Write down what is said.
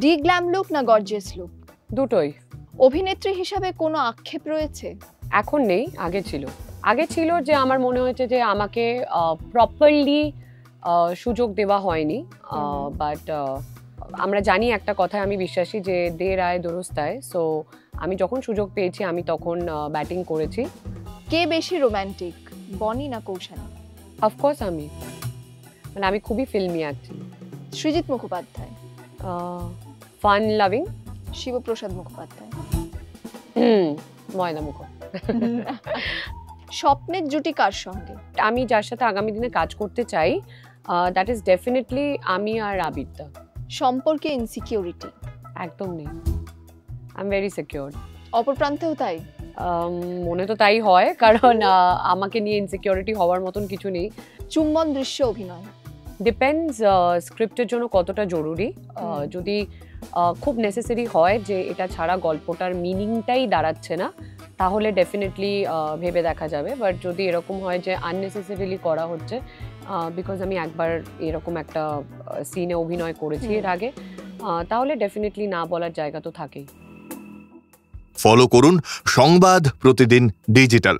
D glam look না gorgeous look? দুটোই। অভিনেত্রী হিসাবে কোনো আক্ষেপ রয়েছে? এখন নেই, আগে ছিল যে আমার মনে হয়েছে যে আমাকে প্রপারলি সুযোগ দেওয়া হয়নি, বাট আমরা জানি একটা কথায় আমি বিশ্বাসী যে দের আয় দুরুস্ত আয়। সো আমি যখন সুযোগ পেয়েছি আমি তখন ব্যাটিং করেছি। কে বেশি রোম্যান্টিক, বনি না কৌশানী? অফকোর্স আমি, মানে আমি খুবই filmy actually. Srijit Mukhopadhyay? Fun loving. Shiboprosad Mukhopadhyay? ময়না মুখো। স্বপ্নের জুটি কার সঙ্গে? আমি যার সাথে আগামী দিনে কাজ করতে চাই দ্যাট ইজ ডেফিনেটলি আমি আর আবিদ্যা। সম্পর্কে ইনসিকিউরিটি? একদম নেই, আই এম ভেরি সিকিউর। অপর প্রান্তেও তাই? মনে তো তাই হয়, কারণ আমাকে নিয়ে ইনসিকিউরিটি হওয়ার মতন কিছু নেই। চুম্বন দৃশ্য অভিনয়? ডিপেন্ডস স্ক্রিপ্টের জন্য কতটা জরুরি। যদি খুব নেসেসারি হয় যে এটা ছাড়া গল্পটার মিনিংটাই দাঁড়াচ্ছে না, তাহলে ডেফিনেটলি ভেবে দেখা যাবে। বাট যদি এরকম হয় যে আননেসেসারিলি করা হচ্ছে, বিকজ আমি একবার এরকম একটা সিনে অভিনয় করেছি এর আগে, তাহলে ডেফিনেটলি না বলার জায়গা তো থাকেই। ফলো করুন সংবাদ প্রতিদিন ডিজিটাল।